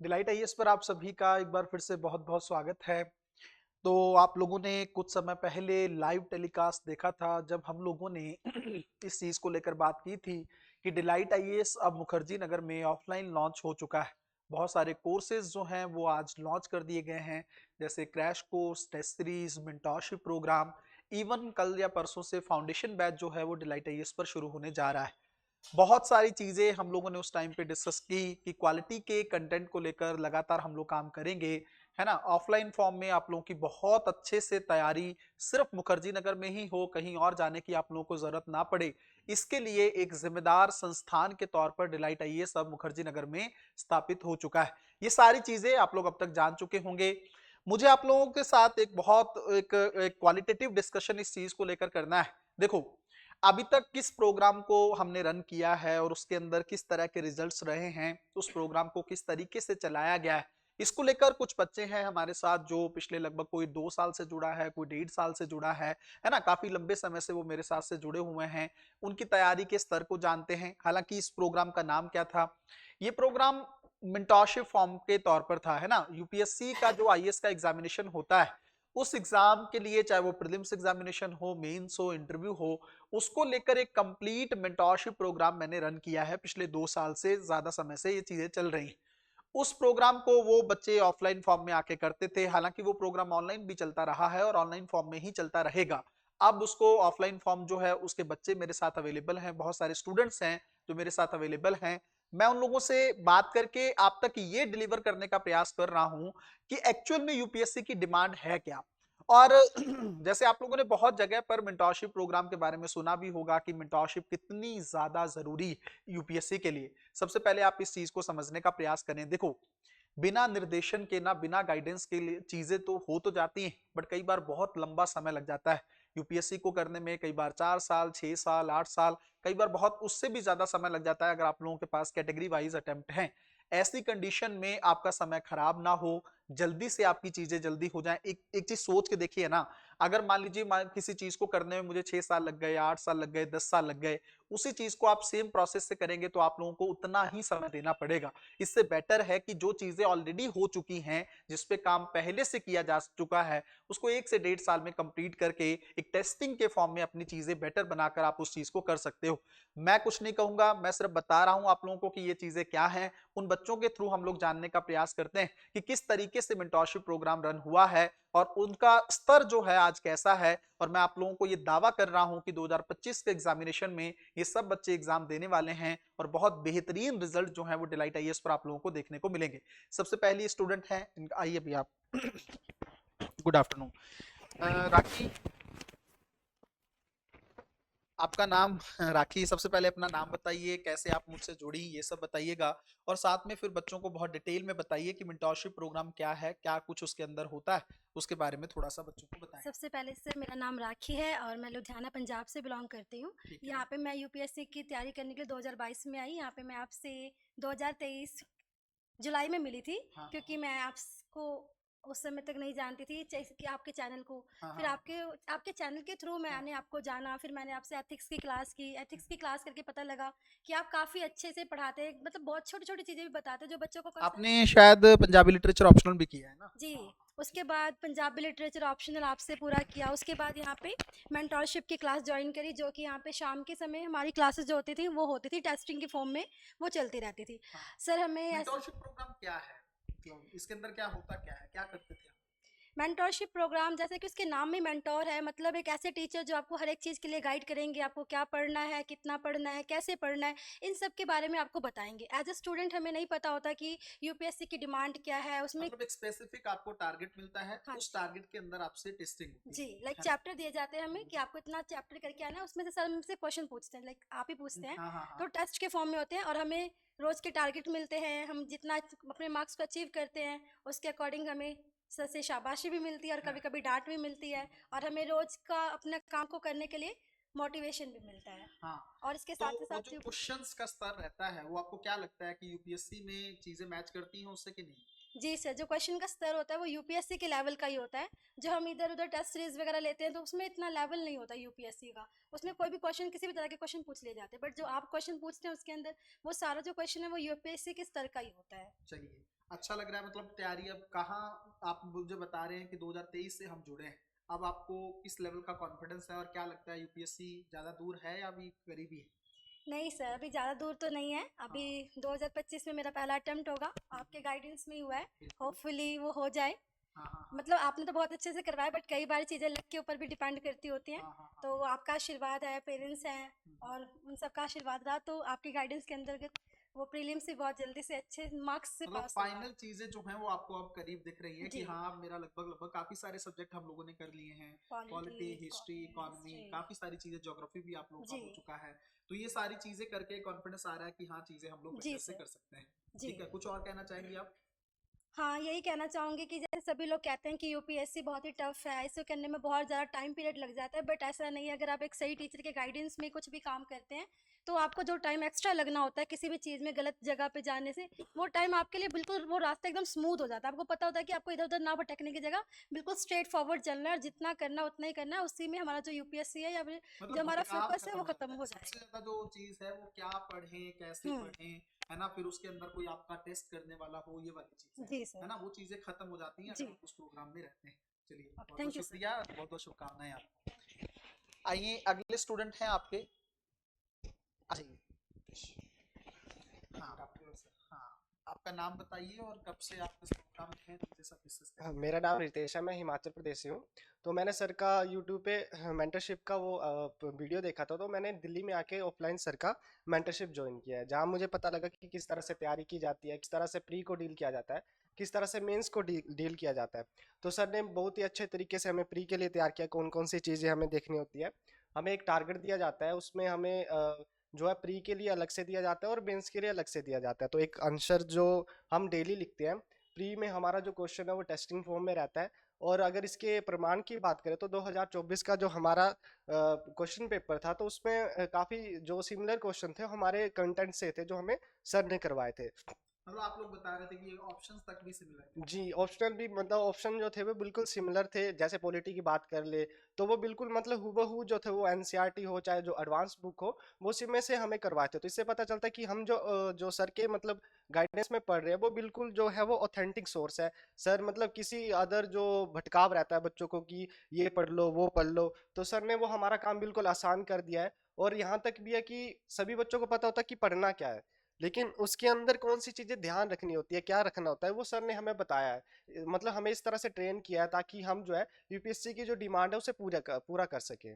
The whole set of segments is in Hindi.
डिलाइट आईएएस पर आप सभी का एक बार फिर से बहुत बहुत स्वागत है। तो आप लोगों ने कुछ समय पहले लाइव टेलीकास्ट देखा था जब हम लोगों ने इस चीज को लेकर बात की थी कि डिलाइट आईएएस अब मुखर्जी नगर में ऑफलाइन लॉन्च हो चुका है। बहुत सारे कोर्सेज जो हैं वो आज लॉन्च कर दिए गए हैं, जैसे crash course, test series, mentorship program. Even कल या परसों से फाउंडेशन बैच जो है वो डिलाइट आईएएस पर शुरू होने जा रहा है। बहुत सारी चीजें हम लोगों ने उस टाइम पे डिस्कस की कि क्वालिटी के कंटेंट को लेकर लगातार हम लोग काम करेंगे, है ना। ऑफलाइन फॉर्म में आप लोगों की बहुत अच्छे से तैयारी सिर्फ मुखर्जी नगर में ही हो, कहीं और जाने की आप लोगों को जरूरत ना पड़े। इसके लिए एक जिम्मेदार संस्थान के तौर पर डिलाइट आईएएस अब मुखर्जी नगर में स्थापित हो चुका है। ये सारी चीजें आप लोग अब तक जान चुके होंगे। मुझे आप लोगों के साथ एक क्वालिटेटिव डिस्कशन इस चीज को लेकर करना है। देखो, अभी तक किस प्रोग्राम को हमने रन किया है और उसके अंदर किस तरह के रिजल्ट्स रहे हैं, उस प्रोग्राम को किस तरीके से चलाया गया है, इसको लेकर कुछ बच्चे हैं हमारे साथ जो पिछले लगभग कोई 2 साल से जुड़ा है, कोई 1.5 साल से जुड़ा है ना। काफी लंबे समय से वो मेरे साथ से जुड़े हुए हैं। उनकी तैयारी के स्तर को जानते हैं। हालांकि इस प्रोग्राम का नाम क्या था? ये प्रोग्राम मेंटोरशिप फॉर्म के तौर पर था, है ना। यूपीएससी का जो आईएएस का एग्जामिनेशन होता है, उस एग्जाम के लिए चाहे वो प्रीलिम्स एग्जामिनेशन हो, मेंस हो, इंटरव्यू हो, उसको लेकर एक कंप्लीट मेंटोरशिप प्रोग्राम मैंने रन किया है। पिछले 2 साल से ज्यादा समय से ये चीजें चल रही हैं। उस प्रोग्राम को वो बच्चे ऑफलाइन फॉर्म में आके करते थे। हालांकि वो प्रोग्राम ऑनलाइन भी चलता रहा है और ऑनलाइन फॉर्म में ही चलता रहेगा। अब उसको ऑफलाइन फॉर्म जो है उसके बच्चे मेरे साथ अवेलेबल हैं, बहुत सारे स्टूडेंट्स हैं जो मेरे साथ अवेलेबल हैं। मैं उन लोगों से बात करके आप तक ये डिलीवर करने का प्रयास कर रहा हूं कि एक्चुअल में यूपीएससी की डिमांड है क्या। और जैसे आप लोगों ने बहुत जगह पर मेंटोरशिप प्रोग्राम के बारे में सुना भी होगा कि मेंटोरशिप कितनी ज्यादा जरूरी है यूपीएससी के लिए। सबसे पहले आप इस चीज को समझने का प्रयास करें। देखो, बिना निर्देशन के ना, बिना गाइडेंस के लिए चीजें तो हो तो जाती हैं, बट कई बार बहुत लंबा समय लग जाता है यूपीएससी को करने में। कई बार 4 साल, 6 साल, 8 साल, कई बार बहुत उससे भी ज्यादा समय लग जाता है अगर आप लोगों के पास कैटेगरी वाइज अटेम्प्ट हैं। ऐसी कंडीशन में आपका समय खराब ना हो, जल्दी से आपकी चीजें जल्दी हो जाएं। एक एक चीज सोच के देखिए ना। अगर मान लीजिए किसी चीज को करने में मुझे 6 साल लग गए, 8 साल लग गए, 10 साल लग गए, उसी चीज को आप सेम प्रोसेस से करेंगे तो आप लोगों को उतना ही समय देना पड़ेगा। इससे बेटर है कि जो चीजें ऑलरेडी हो चुकी हैं, जिसपे काम पहले से किया जा चुका है, उसको 1 से 1.5 साल में कंप्लीट करके एक टेस्टिंग के फॉर्म में अपनी चीजें बेटर बनाकर आप उस चीज को कर सकते हो। मैं कुछ नहीं कहूंगा, मैं सिर्फ बता रहा हूं आप लोगों को कि ये चीजें क्या हैं। उन बच्चों के थ्रू हम लोग जानने का प्रयास करते हैं कि किस तरीके से मेंटोरशिप प्रोग्राम रन हुआ है और उनका स्तर जो है आज कैसा है। और मैं आप लोगों को ये दावा कर रहा हूं कि 2025 के एग्जामिनेशन में ये सब बच्चे एग्जाम देने वाले हैं और बहुत बेहतरीन रिजल्ट जो है वो डिलाइट आईएएस पर आप लोगों को देखने को मिलेंगे। सबसे पहली स्टूडेंट है, आइए भी आप। गुड आफ्टरनून राखी, आपका नाम? राखी, सबसे पहले अपना नाम बताइए, कैसे आप मुझसे जुड़ी, ये सब बताइएगा। और साथ में फिर बच्चों को बहुत डिटेल में बताइए कि मेंटोरशिप प्रोग्राम क्या है, क्या कुछ उसके अंदर होता है, उसके बारे में थोड़ा सा बच्चों को बताएं। सबसे पहले सर मेरा नाम राखी है और मैं लुधियाना पंजाब से बिलोंग करती हूँ। ठीक है। यहाँ पे मैं यूपीएससी की तैयारी करने के लिए 2022 में आई। यहाँ पे मैं आपसे 2023 जुलाई में मिली थी, हाँ क्योंकि हाँ मैं आपको उस समय तक नहीं जानती थी जैसे कि आपके चैनल को। हाँ फिर हाँ आपके आपके चैनल के थ्रू हाँ। मैंने आपको जाना, फिर मैंने आपसे एथिक्स की क्लास की। एथिक्स की क्लास करके पता लगा कि आप काफ़ी अच्छे से पढ़ाते हैं, मतलब बहुत छोटी छोटी चीज़ें भी बताते हैं जो बच्चों को आपने शायद पंजाबी लिटरेचर ऑप्शनल भी किया है ना? जी। हाँ। उसके बाद पंजाबी लिटरेचर ऑप्शनल आपसे पूरा किया। उसके बाद यहाँ पे मेंटोरशिप की क्लास ज्वाइन करी, जो कि यहाँ पे शाम के समय हमारी क्लासेस जो होती थी वो होती थी टेस्टिंग के फॉर्म में, वो चलती रहती थी। हाँ। सर हमें मेंटोरशिप प्रोग्राम क्या है, मतलब इसके अंदर क्या होता, क्या है, क्या करते थे आप? मेंटोरशिप प्रोग्राम, जैसे कि उसके नाम में मेंटोर है, मतलब एक ऐसे टीचर जो आपको हर एक चीज़ के लिए गाइड करेंगे, आपको क्या पढ़ना है, कितना पढ़ना है, कैसे पढ़ना है, इन सब के बारे में आपको बताएंगे। एज अ स्टूडेंट हमें नहीं पता होता कि यूपीएससी की डिमांड क्या है उसमें। मतलब एक स्पेसिफिक आपको टारगेट मिलता है, हाँ उस टारगेट के अंदर आपसे टेस्टिंग होती जी, लाइक है ना? चैप्टर दिए जाते हैं हमें कि आपको इतना चैप्टर करके आना है, उसमें से सर हमसे क्वेश्चन पूछते हैं, लाइक आप ही पूछते हैं। हाँ हाँ तो हाँ। टेस्ट के फॉर्म में होते हैं और हमें रोज़ के टारगेट मिलते हैं। हम जितना अपने मार्क्स को अचीव करते हैं उसके अकॉर्डिंग हमें सर से शाबाशी भी मिलती है और कभी कभी डांट भी मिलती है। और हमें रोज़ का अपने काम को करने के लिए मोटिवेशन भी मिलता है। हाँ। और इसके तो साथ ही वो साथ जो जो क्वेश्चंस का स्तर रहता है वो आपको क्या लगता है कि यूपीएससी में चीजें मैच करती हैं उससे कि नहीं? जी सर, जो क्वेश्चन का स्तर होता है वो यूपीएससी के लेवल का ही होता है। जो हम इधर-उधर टेस्ट सीरीज़ वगैरह लेते हैं तो उसमें इतना लेवल नहीं होता यूपीएससी का। उसमें कोई भी क्वेश्चन किसी भी तरह के क्वेश्चन पूछ लिए जाते हैं। बट जो आप क्वेश्चन पूछते हैं उसके अंदर वो सारा जो क्वेश्चन है वो यूपीएससी के स्तर का ही होता है। चलिए, अच्छा लग रहा है, मतलब तैयारी अब कहाँ, आप मुझे बता रहे हैं कि 2023 से हम जुड़े हैं। अब आपको किस लेवल का कॉन्फिडेंस है और क्या लगता है यूपीएससी ज़्यादा दूर है या अभी करीबी है? नहीं सर, अभी ज़्यादा दूर तो नहीं है। हाँ, अभी 2025 में मेरा पहला अटेम्प्ट होगा। आपके गाइडेंस में ही हुआ है। बिल्कुल। होपफुली वो हो जाए। हाँ, हाँ, हाँ। मतलब आपने तो बहुत अच्छे से करवाया बट कई बार चीज़ें लक के ऊपर भी डिपेंड करती होती हैं। हाँ, हाँ, हाँ। तो आपका आशीर्वाद है, पेरेंट्स हैं हुँ। और उन सबका आशीर्वाद रहा तो आपकी गाइडेंस के अंतर्गत वो प्रीलिम्स से बहुत जल्दी से अच्छे मार्क्स से मतलब पास होगा। फाइनल चीजें जो हैं वो आपको अब करीब दिख रही है कि जी, हाँ, अब मेरा लगभग लगभग काफी सारे सब्जेक्ट हम लोगों ने कर लिए हैं। Polity, polity, history, economy, economy, history. काफी सारी चीजें, ज्योग्राफी भी आप लोगों का जी, हो चुका है। तो ये सारी चीजें करके कॉन्फिडेंस आ रहा है कि हाँ, चीजें हम लोग जी अच्छे से सर, कर सकते हैं। जी। ठीक है, कुछ और कहना चाहेंगे आप? हाँ, यही कहना चाहूँगी कि जैसे सभी लोग कहते हैं कि यूपीएससी बहुत ही टफ़ है, इसे करने में बहुत ज़्यादा टाइम पीरियड लग जाता है, बट ऐसा नहीं है। अगर आप एक सही टीचर के गाइडेंस में कुछ भी काम करते हैं, तो आपको जो टाइम एक्स्ट्रा लगना होता है किसी भी चीज़ में गलत जगह पे जाने से, वो टाइम आपके लिए बिल्कुल वो रास्ता एकदम स्मूथ हो जाता है। आपको पता होता है कि आपको इधर-उधर ना भटकने की जगह बिल्कुल स्ट्रेट फॉरवर्ड चलना है और जितना करना है उतना ही करना है। उसी में हमारा जो यूपीएससी है या फिर जो मतलब हमारा भटकाव फ़ोकस है खत्म वो हो खत्म जाता है। हो सबसे जाएगा। ज्यादा जो चीज है वो क्या पढ़ें, कैसे हुँ, पढ़ें, है ना? फिर उसके अंदर कोई आपका टेस्ट करने वाला हो, ये वाली चीज जी है सर। ना? वो चीजें खत्म हो जाती हैं अगर जी, आप उस प्रोग्राम में रहते हैं। चलिए, ओके, बहुत बहुत थैंक यू सर। शुक्रिया, बहुत बहुत शुभकामनाएं आपको। आइए, अगले स्टूडेंट हैं आपके। आ जाइए। हाँ, हाँ, आपका नाम बताइए और कब से आप इस प्रोग्राम में हैं, चीजें सब डिस्कस हाँ, करेंगे। मेरा नाम रितेश है, मैं हिमाचल प्रदेश से हूँ। तो मैंने सर का यूट्यूब पे मेंटरशिप का वो वीडियो देखा था, तो मैंने दिल्ली में आके ऑफलाइन सर का मेंटरशिप ज्वाइन किया है, जहाँ मुझे पता लगा कि किस तरह से तैयारी की जाती है, किस तरह से प्री को डील किया जाता है, किस तरह से मेंस को डील किया जाता है। तो सर ने बहुत ही अच्छे तरीके से हमें प्री के लिए तैयार किया, कौन कौन सी चीज़ें हमें देखनी होती है। हमें एक टारगेट दिया जाता है, उसमें हमें जो है प्री के लिए अलग से दिया जाता है और मेंस के लिए अलग से दिया जाता है। तो एक आंसर जो हम डेली लिखते हैं, प्री में हमारा जो क्वेश्चन है वो टेस्टिंग फॉर्म में रहता है। और अगर इसके प्रमाण की बात करें तो 2024 का जो हमारा क्वेश्चन पेपर था, तो उसमें काफ़ी जो सिमिलर क्वेश्चन थे हमारे कंटेंट से थे, जो हमें सर ने करवाए थे। मतलब आप लोग बता रहे थे कि ऑप्शंस तक भी सिमिलर थे। जी, ऑप्शनल भी मतलब ऑप्शन जो थे वो बिल्कुल सिमिलर थे। जैसे पॉलिटी की बात कर ले, तो वो बिल्कुल मतलब हूबहू जो थे वो एनसीईआरटी हो चाहे जो एडवांस बुक हो, वो उसी में से हमें करवाए थे। तो इससे पता चलता है कि हम जो सर के मतलब गाइडेंस में पढ़ रहे हैं वो बिल्कुल जो है वो ऑथेंटिक सोर्स है। सर मतलब किसी अदर जो भटकाव रहता है बच्चों को कि ये पढ़ लो, वो पढ़ लो, तो सर ने वो हमारा काम बिल्कुल आसान कर दिया है। और यहाँ तक भी है कि सभी बच्चों को पता होता है कि पढ़ना क्या है, लेकिन उसके अंदर कौन सी चीजें ध्यान रखनी होती है, क्या रखना होता है, वो सर ने हमें बताया है। मतलब हमें इस तरह से ट्रेन किया है ताकि हम जो है यूपीएससी की जो डिमांड है उसे पूरा कर सके।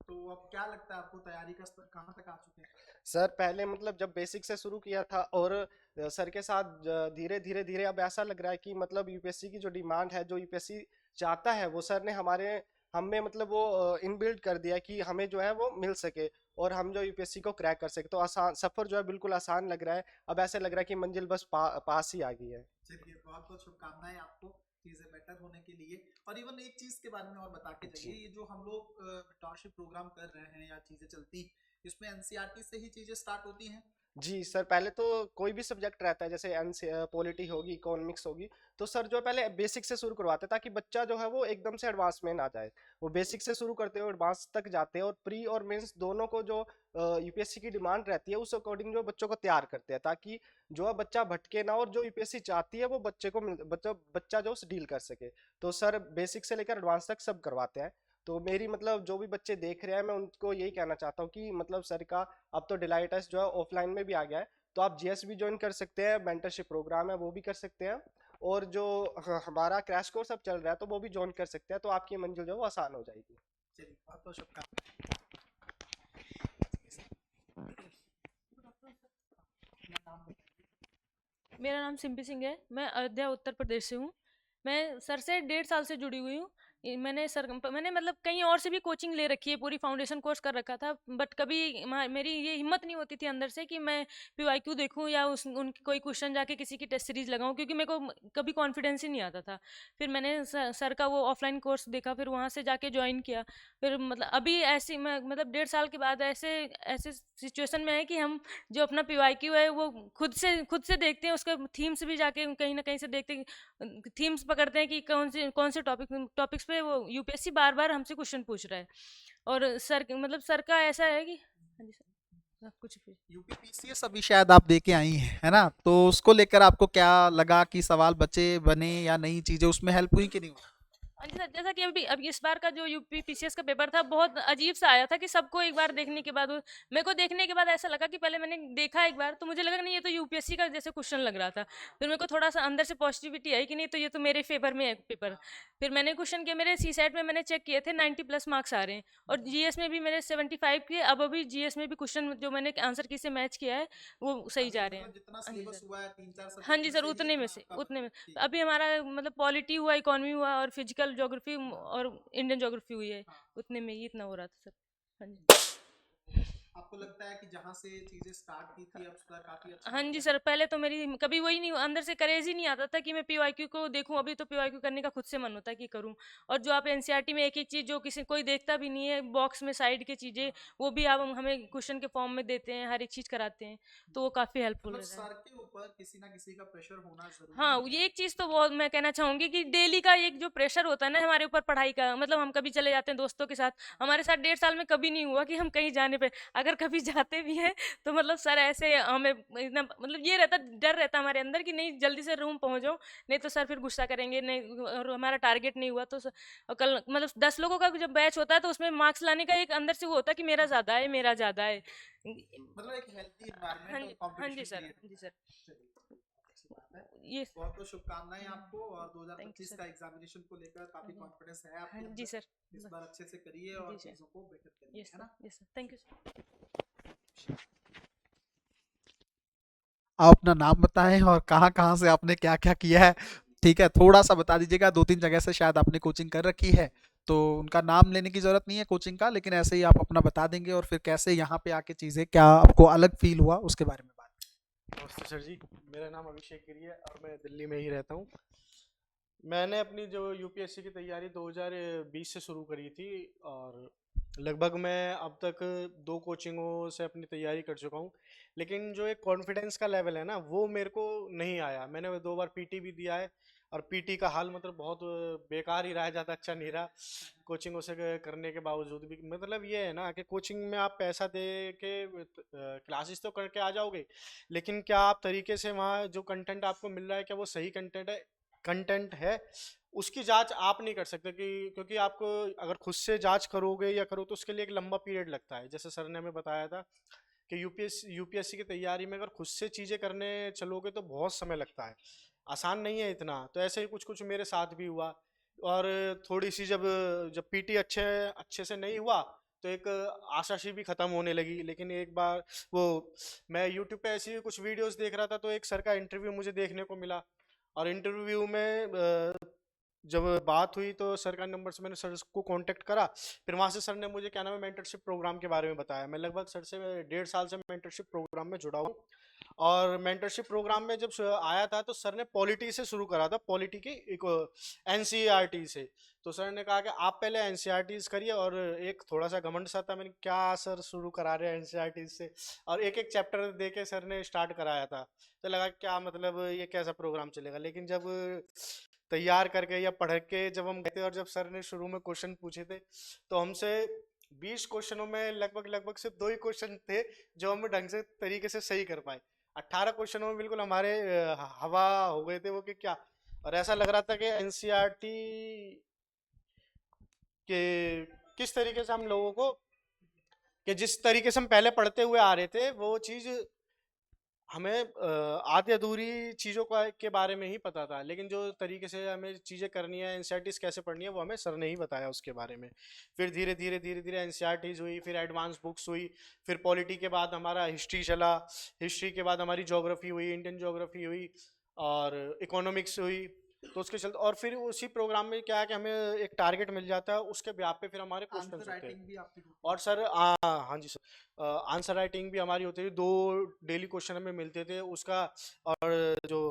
तो अब क्या लगता है आपको, तैयारी का स्तर कहाँ तक आ चुके हैं? सर पहले मतलब जब बेसिक से शुरू किया था, और सर के साथ धीरे धीरे धीरे अब ऐसा लग रहा है कि मतलब यूपीएससी की जो डिमांड है, जो यूपीएससी चाहता है, वो सर ने हमें मतलब वो इनबिल्ट कर दिया कि हमें जो है वो मिल सके और हम जो यूपीएससी को क्रैक कर सके। तो आसान सफर जो है बिल्कुल आसान लग रहा है। अब ऐसे लग रहा है कि मंजिल बस पास ही आ गई है। चलिए, बहुत बहुत शुभकामनाएं आपको चीजें बेटर होने के लिए। और इवन एक चीज के बारे में और बता के जी। जाइए, ये जो हम लोग मेंटरशिप प्रोग्राम कर रहे हैं या चीजें चलती, इसमें एनसीईआरटी से ही चीजें स्टार्ट होती हैं? जी सर, पहले तो कोई भी सब्जेक्ट रहता है, जैसे पॉलिटी होगी, इकोनॉमिक्स होगी, तो सर जो है पहले बेसिक से शुरू करवाते हैं ताकि बच्चा जो है वो एकदम से एडवांस में ना जाए। वो बेसिक से शुरू करते हैं, एडवांस तक जाते हैं, और प्री और मेंस दोनों को जो यूपीएससी की डिमांड रहती है उस अकॉर्डिंग जो बच्चों को तैयार करते हैं, ताकि जो है बच्चा भटके ना और जो यूपीएससी चाहती है वो बच्चा जो डील कर सके। तो सर बेसिक से लेकर एडवांस तक सब करवाते हैं। तो मेरी मतलब जो भी बच्चे देख रहे हैं, मैं उनको यही कहना चाहता हूँ कि मतलब सर का अब तो डिलाइट टेस्ट जो है ऑफलाइन में भी आ गया है, तो आप जीएस भी ज्वाइन कर सकते हैं, मेंटरशिप प्रोग्राम है वो भी कर सकते हैं, और जो हमारा क्रैश कोर्स अब चल रहा है तो वो भी ज्वाइन कर सकते हैं, तो आपकी मंजिल जो है वो आसान हो जाएगी। चलिए, बहुत बहुत शुभकामनाएं। अपना नाम बताइए। मेरा नाम सिम्पी सिंह है। मैं अयोध्या उत्तर प्रदेश से हूँ। मैं सर से 1.5 साल से जुड़ी हुई हूँ। मैंने मतलब कहीं और से भी कोचिंग ले रखी है, पूरी फाउंडेशन कोर्स कर रखा था, बट कभी मेरी ये हिम्मत नहीं होती थी अंदर से कि मैं पीवाईक्यू देखूं या उस उनकी कोई क्वेश्चन जाके किसी की टेस्ट सीरीज लगाऊं, क्योंकि मेरे को कभी कॉन्फिडेंस ही नहीं आता था। फिर मैंने सर का वो ऑफलाइन कोर्स देखा, फिर वहाँ से जाके ज्वाइन किया। फिर मतलब अभी ऐसी मैं मतलब 1.5 साल के बाद ऐसे ऐसे सिचुएशन में है कि हम जो अपना पीवाईक्यू है वो खुद से देखते हैं, उसके थीम्स भी जाके कहीं ना कहीं से देखते हैं, थीम्स पकड़ते हैं कि कौन से टॉपिक्स पे वो यूपीएससी बार बार हमसे क्वेश्चन पूछ रहा है। और सर का ऐसा है कि हाँ जी सर, कुछ भी। यूपीपीसीएस अभी शायद आप दे के आई हैं, है ना? तो उसको लेकर आपको क्या लगा कि सवाल बचे बने या नई चीजें उसमें हेल्प हुई कि नहीं हुई? हाँ जी सर, जैसा कि अभी इस बार का जो यूपी पीसीएस का पेपर था बहुत अजीब सा आया था कि सबको एक बार देखने के बाद मेरे को देखने के बाद ऐसा लगा कि पहले मैंने देखा एक बार तो मुझे लगा नहीं ये तो यूपीएससी का जैसे क्वेश्चन लग रहा था। फिर मेरे को थोड़ा सा अंदर से पॉजिटिविटी आई कि नहीं तो ये तो मेरे फेवर में है पेपर। फिर मैंने क्वेश्चन किया, मेरे सी सेट में मैंने चेक किए थे 90+ मार्क्स आ रहे हैं, और जीएस में भी मेरे 75 के। अब अभी जीएस में भी क्वेश्चन जो मैंने आंसर की से मैच किया है वो सही अभी जा रहे हैं। मतलब जितना हाँ जी सिलेबस सर। हुआ है 3-4 हाँ सब्जेक्ट जी में सर, से ही उतने में इतना से आपका उतने में। ठीक है। अभी हमारा मतलब पॉलिटी हुआ, इकोनॉमी हुआ और फिजिकल ज्योग्राफी और इंडियन ज्योग्राफी हुई है, हाँ, उतने में ही इतना हो रहा था सर। हाँ जी। आपको लगता है कि जहाँ से चीजें स्टार्ट की थी अब सुधार काफी अच्छा हाँ हो जी गया सर, पहले तो मेरी कभी वही नहीं, अंदर से करेज ही नहीं आता था कि मैं पीवाईक्यू को देखूं। अभी तो पीवाईक्यू करने का खुद से मन होता है कि करूं। और जो आप एनसीईआरटी में एक एक चीज जो किसी कोई देखता भी नहीं है बॉक्स में साइड की चीजें, है? वो भी आप हमें क्वेश्चन के फॉर्म में देते हैं, हर एक चीज कराते हैं, तो वो काफी हेल्पफुल मतलब रहता है। सर के ऊपर किसी ना किसी का प्रेशर होना जरूरी हाँ, है। ये एक चीज़ तो बहुत मैं कहना चाहूँगी कि डेली का एक जो प्रेशर होता है ना हमारे ऊपर पढ़ाई का, मतलब हम कभी चले जाते हैं दोस्तों के साथ, हमारे साथ 1.5 साल में कभी नहीं हुआ कि हम कहीं जाने पे, अगर कभी जाते भी हैं तो मतलब सर ऐसे हमें इतना मतलब ये रहता, डर रहता हमारे अंदर कि नहीं जल्दी से रूम पहुँच जाओ, नहीं तो सर फिर गुस्सा करेंगे, नहीं और हमारा टारगेट नहीं हुआ तो और कल मतलब 10 लोगों का जब बैच होता है तो उसमें मार्क्स लाने का एक अंदर से वो होता है कि मेरा ज़्यादा है, मेरा ज़्यादा है। मतलब एक हेल्थी हाँ एनवायरनमेंट और जी, हाँ जी कंपटीशन सर, क्रिएट हाँ जी होता सर। है। चलिए, अच्छी बात है। ये बहुत बहुत शुभकामनाएं आपको, और थैंक यू 2025 सर। का एग्जामिनेशन को लेकर काफी कॉन्फिडेंस है हाँ आपके जी अंदर। सर। इस बार अच्छे से करिए जी और सर। चीजों को बेहतर करिए, यस है सर, ना? Yes sir, thank you sir. आप अपना नाम बताएं और कहाँ कहाँ से आपने क्या क्या किया है। ठीक है, थोड़ा सा बता दीजिएगा, 2-3 जगह से शायद आपने कोचिंग कर रखी है, तो उनका नाम लेने की जरूरत नहीं है कोचिंग का, लेकिन ऐसे ही आप अपना बता देंगे और फिर कैसे यहाँ पे आके चीजें क्या आपको अलग फील हुआ उसके बारे में बात। नमस्ते सर जी, मेरा नाम अभिषेक गिरी है और मैं दिल्ली में ही रहता हूँ। मैंने अपनी जो यूपीएससी की तैयारी 2020 से शुरू करी थी, और लगभग मैं अब तक 2 कोचिंगों से अपनी तैयारी कर चुका हूँ। लेकिन जो एक कॉन्फिडेंस का लेवल है ना, वो मेरे को नहीं आया। मैंने 2 बार पीटी भी दिया है, और पीटी का हाल मतलब बहुत बेकार ही रहा, ज़्यादा अच्छा नहीं रहा कोचिंगों से करने के बावजूद भी। मतलब ये है ना कि कोचिंग में आप पैसा दे के क्लासेस तो करके आ जाओगे, लेकिन क्या आप तरीके से वहाँ जो कंटेंट आपको मिल रहा है क्या वो सही कंटेंट है, उसकी जांच आप नहीं कर सकते। क्योंकि आपको अगर खुद से जांच करोगे या करो तो उसके लिए एक लंबा पीरियड लगता है। जैसे सर ने हमें बताया था कि यूपीएससी की तैयारी में अगर खुद से चीज़ें करने चलोगे तो बहुत समय लगता है, आसान नहीं है इतना। तो ऐसे ही कुछ कुछ मेरे साथ भी हुआ। और थोड़ी सी जब जब पीटी अच्छे अच्छे से नहीं हुआ तो एक आशा सी भी ख़त्म होने लगी। लेकिन एक बार वो मैं यूट्यूब पे ऐसी कुछ वीडियोस देख रहा था, तो एक सर का इंटरव्यू मुझे देखने को मिला, और इंटरव्यू में जब बात हुई तो सर का नंबर से मैंने सर को कांटेक्ट करा। फिर वहाँ से सर ने मुझे क्या नाम है मेंटरशिप प्रोग्राम के बारे में बताया। मैं लगभग सर से 1.5 साल से मेंटरशिप प्रोग्राम में जुड़ा हूँ। और मेंटरशिप प्रोग्राम में जब आया था तो सर ने पॉलिटी से शुरू करा था, पॉलिटी की एक एनसीईआरटी से। तो सर ने कहा कि आप पहले एनसीईआरटी करिए, और एक थोड़ा सा घमंड सा था, मैंने क्या सर शुरू करा रहे हैं एनसीईआरटी से, और एक एक चैप्टर दे के सर ने स्टार्ट कराया था। तो लगा क्या मतलब ये कैसा प्रोग्राम चलेगा। लेकिन जब तैयार करके या पढ़ के जब हम गए थे और जब सर ने शुरू में क्वेश्चन पूछे थे, तो हमसे 20 क्वेश्चनों में लगभग लगभग सिर्फ 2 ही क्वेश्चन थे जो हम ढंग से तरीके से सही कर पाए। 18 क्वेश्चनों में बिल्कुल हमारे हवा हो गए थे वो कि क्या। और ऐसा लग रहा था कि एनसीईआरटी के किस तरीके से हम लोगों को, कि जिस तरीके से हम पहले पढ़ते हुए आ रहे थे वो चीज़ हमें आधी अधूरी चीज़ों का के बारे में ही पता था। लेकिन जो तरीके से हमें चीज़ें करनी है, एनसीईआरटीज़ कैसे पढ़नी है, वो हमें सर ने ही बताया उसके बारे में। फिर धीरे धीरे धीरे धीरे एनसीईआरटीज़ हुई, फिर एडवांस बुक्स हुई, फिर पॉलिटी के बाद हमारा हिस्ट्री चला, हिस्ट्री के बाद हमारी ज्योग्राफी हुई, इंडियन ज्योग्राफी हुई, और इकोनॉमिक्स हुई। तो उसके चलते, और फिर उसी प्रोग्राम में क्या है कि हमें एक टारगेट मिल जाता है, उसके ब्याह पे फिर हमारे क्वेश्चन आंसर होते हैं। राइटिंग भी आपकी होती और है? सर हाँ जी सर, आंसर राइटिंग भी हमारी होती थी, 2 डेली क्वेश्चन हमें मिलते थे उसका। और जो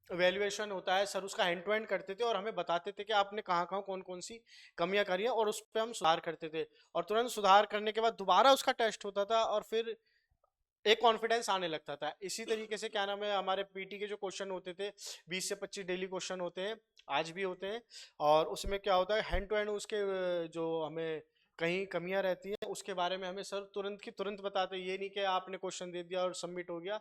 वैल्यूएशन होता है सर, उसका हैंड टू हैंड करते थे और हमें बताते थे कि आपने कहाँ कहाँ कौन कौन सी कमियां करी हैं, और उस पर हम सुधार करते थे। और तुरंत सुधार करने के बाद दोबारा उसका टेस्ट होता था, और फिर एक कॉन्फिडेंस आने लगता था। इसी तरीके से क्या नाम है, हमारे पीटी के जो क्वेश्चन होते थे, 20 से 25 डेली क्वेश्चन होते हैं, आज भी होते हैं। और उसमें क्या होता है, हैंड टू हैंड उसके जो हमें कहीं कमियां रहती हैं उसके बारे में हमें सर तुरंत की तुरंत बताते हैं। ये नहीं कि आपने क्वेश्चन दे दिया और सबमिट हो गया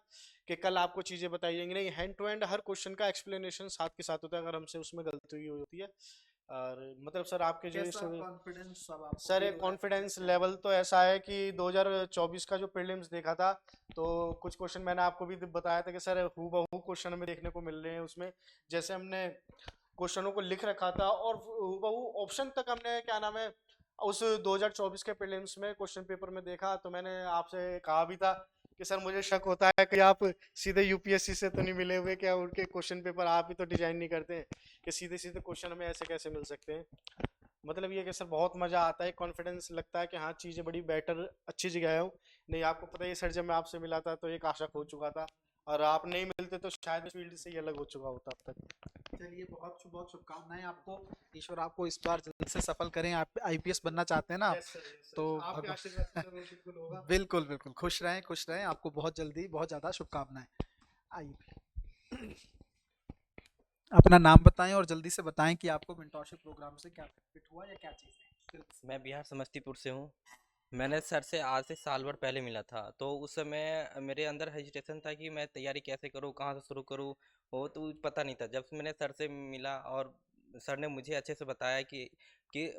कि कल आपको चीज़ें बताई जाएंगी, नहीं, हैंड टू हैंड हर क्वेश्चन का एक्सप्लेनेशन साथ के साथ होता है, अगर हमसे उसमें गलती हुई होती है। और मतलब सर आपके जो कैसा कॉन्फिडेंस अब आपको सर फील एक हो रहा है कॉन्फिडेंस प्रिपरेशन में? लेवल तो ऐसा है कि 2024 का जो प्रीलिम्स देखा था, तो कुछ क्वेश्चन मैंने आपको भी बताया था कि सर हूबहू क्वेश्चन हमें देखने को मिल रहे हैं उसमें। जैसे हमने क्वेश्चनों को लिख रखा था और हूबहू ऑप्शन तक हमने क्या नाम है उस 2024 के प्रीलिम्स में क्वेश्चन पेपर में देखा। तो मैंने आपसे कहा भी था कि सर मुझे शक होता है कि आप सीधे यूपीएससी से तो नहीं मिले हुए, क्या उनके क्वेश्चन पेपर आप ही तो डिजाइन नहीं करते हैं कि सीधे सीधे क्वेश्चन हमें ऐसे कैसे मिल सकते हैं। मतलब ये कि सर बहुत मज़ा आता है, कॉन्फिडेंस लगता है कि हाँ चीज़ें बड़ी बेटर अच्छी जगह हूँ। नहीं, आपको पता ही है सर, जब मैं आपसे मिला था तो एक आशा खो चुका था, और आप नहीं मिलते तो शायद इस फील्ड से ही अलग हो चुका होता अब तक। चलिए, बहुत बहुत शुभकामनाएं आपको। ईश्वर आपको इस बार जल्द से सफल करें। आप आईपीएस बनना चाहते हैं ना आप? यस सर, यस तो सर, आपके आशीर्वाद से जरूर बिल्कुल होगा। बिल्कुल बिल्कुल, खुश रहें खुश रहें। आपको बहुत जल्दी बहुत ज़्यादा शुभकामनाएं। आइए, अपना नाम बताएं और जल्दी से बताएं कि आपको मेंटोरशिप प्रोग्राम से क्या बेनिफिट हुआ या क्या चीज़ है जल्दी से। मैं बिहार समस्तीपुर से हूँ। मैंने सर से आज से साल भर पहले मिला था, तो उस समय मेरे अंदर हेजिटेशन था कि मैं तैयारी कैसे करूँ, कहाँ से शुरू करूँ, वो तो पता नहीं था। जब से मैंने सर से मिला और सर ने मुझे अच्छे से बताया कि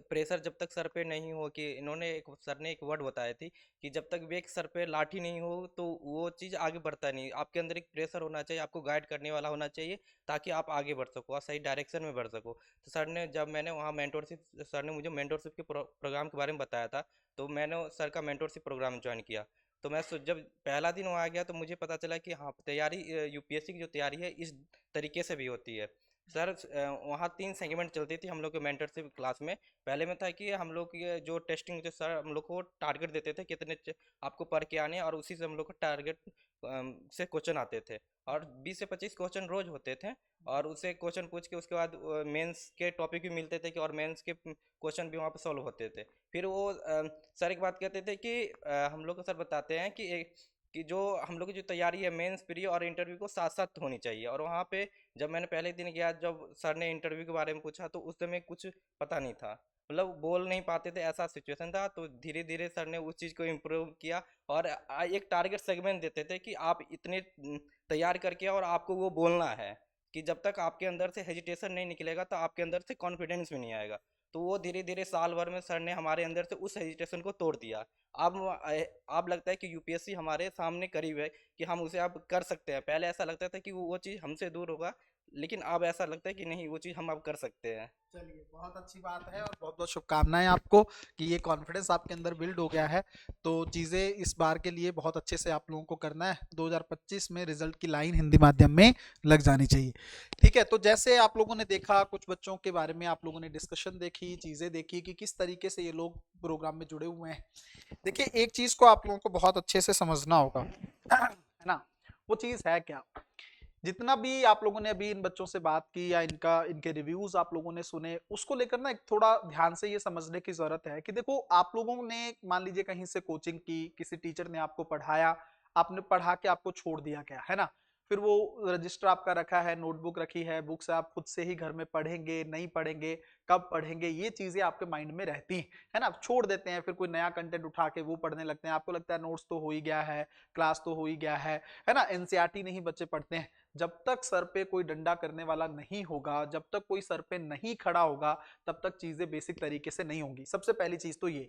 प्रेशर जब तक सर पे नहीं हो, कि इन्होंने एक सर ने एक वर्ड बताई थी कि जब तक वेग सर पे लाठी नहीं हो तो वो चीज़ आगे बढ़ता नहीं। आपके अंदर एक प्रेशर होना चाहिए, आपको गाइड करने वाला होना चाहिए, ताकि आप आगे बढ़ सको और सही डायरेक्शन में बढ़ सको। तो सर ने, जब मैंने वहाँ मेंटोरशिप, सर ने मुझे मेंटोरशिप के प्रोग्राम के बारे में बताया था, तो मैंने सर का मेंटोरशिप प्रोग्राम ज्वाइन किया। तो मैं जब पहला दिन वहाँ गया तो मुझे पता चला कि हाँ, तैयारी यूपीएससी की जो तैयारी है इस तरीके से भी होती है। सर वहाँ 3 सेगमेंट चलती थी हम लोग के मेंटरशिप क्लास में। पहले में था कि हम लोग के जो टेस्टिंग होते, सर हम लोग को टारगेट देते थे कितने आपको पढ़ के आने हैं, और उसी से हम लोग को टारगेट से क्वेश्चन आते थे, और 20 से 25 क्वेश्चन रोज होते थे। और उससे क्वेश्चन पूछ के उसके बाद मेंस के टॉपिक भी मिलते थे, कि और मेंस के क्वेश्चन भी वहाँ पे सॉल्व होते थे। फिर वो सर एक बात कहते थे कि हम लोग को सर बताते हैं कि जो हम लोग की जो तैयारी है मेंस, प्री और इंटरव्यू को साथ साथ होनी चाहिए। और वहाँ पे जब मैंने पहले दिन गया, जब सर ने इंटरव्यू के बारे में पूछा तो उस समय कुछ पता नहीं था, मतलब बोल नहीं पाते थे, ऐसा सिचुएशन था। तो धीरे धीरे सर ने उस चीज़ को इम्प्रूव किया, और एक टारगेट सेगमेंट देते थे कि आप इतने तैयार करके और आपको वो बोलना है, कि जब तक आपके अंदर से हेजिटेशन नहीं निकलेगा तो आपके अंदर से कॉन्फिडेंस भी नहीं आएगा। तो वो धीरे धीरे साल भर में सर ने हमारे अंदर से उस हेजिटेशन को तोड़ दिया। अब लगता है कि यूपीएससी हमारे सामने करीब है, कि हम उसे अब कर सकते हैं। पहले ऐसा लगता था कि वो चीज़ हमसे दूर होगा, लेकिन अब ऐसा लगता है कि नहीं, वो चीज़ हम अब कर सकते हैं। चलिए, बहुत अच्छी बात है और बहुत बहुत शुभकामनाएं आपको कि ये कॉन्फिडेंस आपके अंदर बिल्ड हो गया है। तो चीज़ें इस बार के लिए बहुत अच्छे से आप लोगों को करना है। 2025 में रिजल्ट की लाइन हिंदी माध्यम में लग जानी चाहिए। ठीक है, तो जैसे आप लोगों ने देखा, कुछ बच्चों के बारे में आप लोगों ने डिस्कशन देखी, चीज़ें देखी कि किस तरीके से ये लोग प्रोग्राम में जुड़े हुए हैं। देखिए, एक चीज़ को आप लोगों को बहुत अच्छे से समझना होगा, है ना? वो चीज़ है क्या? जितना भी आप लोगों ने अभी इन बच्चों से बात की या इनके रिव्यूज आप लोगों ने सुने, उसको लेकर ना एक थोड़ा ध्यान से ये समझने की जरूरत है कि देखो, आप लोगों ने मान लीजिए कहीं से कोचिंग की, किसी टीचर ने आपको पढ़ाया, आपने पढ़ा के आपको छोड़ दिया गया है ना। फिर वो रजिस्टर आपका रखा है, नोटबुक रखी है, बुक्स आप खुद से ही घर में पढ़ेंगे नहीं पढ़ेंगे, कब पढ़ेंगे, ये चीजें आपके माइंड में रहती हैं, है ना। छोड़ देते हैं, फिर कोई नया कंटेंट उठा के वो पढ़ने लगते हैं। आपको लगता है नोट्स तो हो ही गया है, क्लास तो हो ही गया है ना। एनसीईआरटी नहीं बच्चे पढ़ते हैं। जब तक सर पे कोई डंडा करने वाला नहीं होगा, जब तक कोई सर पे नहीं खड़ा होगा, तब तक चीजें बेसिक तरीके से नहीं होंगी। सबसे पहली चीज तो ये।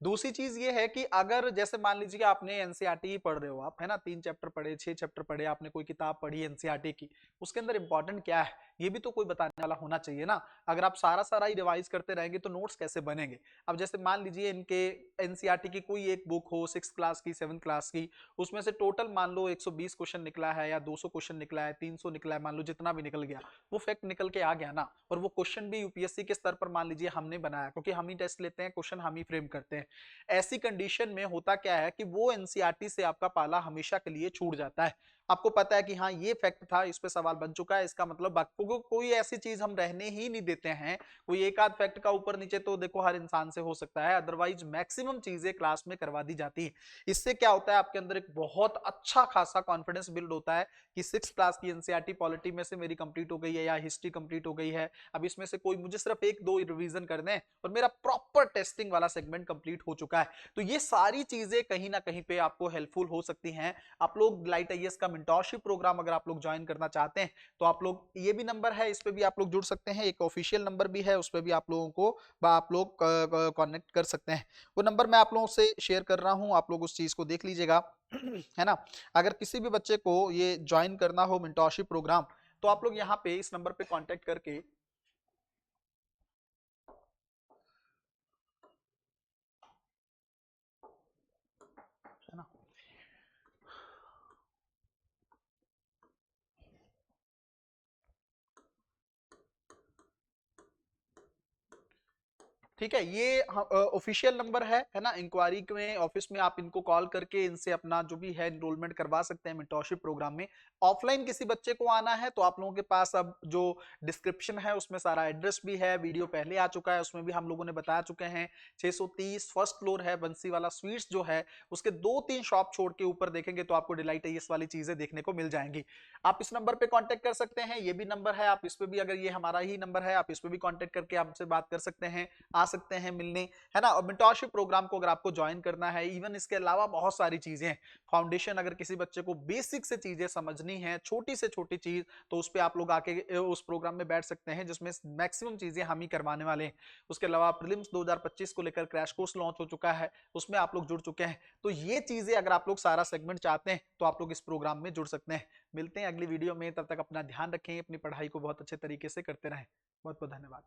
दूसरी चीज ये है कि अगर जैसे मान लीजिए कि आपने एनसीईआरटी ही पढ़ रहे हो आप, है ना, 3 चैप्टर पढ़े, 6 चैप्टर पढ़े, आपने कोई किताब पढ़ी एनसीईआरटी की, उसके अंदर इंपॉर्टेंट क्या है ये भी तो कोई बताने वाला होना चाहिए ना। अगर आप सारा सारा ही रिवाइज करते रहेंगे तो नोट्स कैसे बनेंगे। अब जैसे मान लीजिए इनके एनसीईआरटी की कोई एक बुक हो 6th क्लास की 7th क्लास की, उसमें से टोटल मान लो 120 क्वेश्चन निकला है या 200 क्वेश्चन निकला है, 300 निकला है, मान लो जितना भी निकल गया वो फैक्ट निकल के आ गया ना, और वो क्वेश्चन भी यूपीएससी के स्तर पर मान लीजिए हमने बनाया, क्योंकि हम ही टेस्ट लेते हैं, क्वेश्चन हम ही फ्रेम करते हैं। ऐसी कंडीशन में होता क्या है कि वो एनसीईआरटी से आपका पाला हमेशा के लिए छूट जाता है। आपको पता है कि हाँ ये फैक्ट था, इस पे सवाल बन चुका है, इसका मतलब कोई ऐसी चीज हम रहने ही नहीं देते हैं। कोई एक आध फैक्ट का ऊपर नीचे तो देखो हर इंसान से हो सकता है, अदरवाइज मैक्सिमम चीजें क्लास में करवा दी जाती है। इससे क्या होता है, आपके अंदर एक बहुत अच्छा खासा कॉन्फिडेंस बिल्ड होता है कि 6th क्लास की एनसीईआरटी पॉलिटी में से मेरी कंप्लीट हो गई है या हिस्ट्री कंप्लीट हो गई है, अब इसमें से कोई मुझे सिर्फ 1-2 रिवीजन करने हैं और मेरा प्रॉपर टेस्टिंग वाला सेगमेंट कंप्लीट हो चुका है। तो ये सारी चीजें कहीं ना कहीं पे आपको हेल्पफुल हो सकती हैं। आप लोग लाइट आईएएस का मेंटरशिप प्रोग्राम अगर आप लोग ज्वाइन करना चाहते हैं तो आप लोग, ये भी नंबर है, इस पे भी आप लोग जुड़ सकते हैं, एक ऑफिशियल नंबर भी है, उस पे भी आप लोगों को आप लोग कनेक्ट कर सकते हैं। वो नंबर मैं आप लोगों से शेयर कर रहा हूं, आप लोग उस चीज को देख लीजिएगा है ना। अगर किसी भी बच्चे को ये ज्वाइन करना हो मेंटरशिप प्रोग्राम, तो आप लोग यहाँ पे इस नंबर पे कांटेक्ट करके, है ना, ठीक है, ये ऑफिशियल नंबर है ना। इंक्वायरी में ऑफिस में आप इनको कॉल करके इनसे अपना जो भी है एनरोलमेंट करवा सकते हैं मेंटरशिप प्रोग्राम में। ऑफलाइन किसी बच्चे को आना है तो आप लोगों के पास अब जो डिस्क्रिप्शन है उसमें सारा एड्रेस भी है, वीडियो पहले आ चुका है, उसमें भी हम लोगों ने बता चुके हैं। 630 फर्स्ट फ्लोर है, बंसीवाला स्वीट्स जो है उसके 2-3 शॉप छोड़ के ऊपर देखेंगे तो आपको डिलाइट आईएएस वाली चीजें देखने को मिल जाएंगी। आप इस नंबर पे कांटेक्ट कर सकते हैं, ये भी नंबर है, आप इस पे भी, अगर ये हमारा ही नंबर है आप इस पे भी कांटेक्ट करके आपसे बात कर सकते हैं, आ सकते हैं मिलने, है ना। और मेंटरशिप प्रोग्राम को अगर आपको ज्वाइन करना है, इवन इसके अलावा बहुत सारी चीजें हैं। फाउंडेशन, अगर किसी बच्चे को बेसिक से चीजें समझनी है, छोटी से छोटी चीज, तो उस पे आप लोग आके उस प्रोग्राम में बैठ सकते हैं जिसमें मैक्सिमम चीजें हम ही करवाने वाले हैं। उसके अलावा प्रीलिम्स 2025 को लेकर क्रैश कोर्स लॉन्च हो चुका है, उसमें आप लोग जुड़ चुके हैं। तो ये चीजें अगर आप लोग सारा सेगमेंट चाहते हैं तो आप लोग इस प्रोग्राम में जुड़ सकते हैं। मिलते हैं अगली वीडियो में, तब तक अपना ध्यान रखें, अपनी पढ़ाई को बहुत अच्छे तरीके से करते रहें। बहुत बहुत धन्यवाद।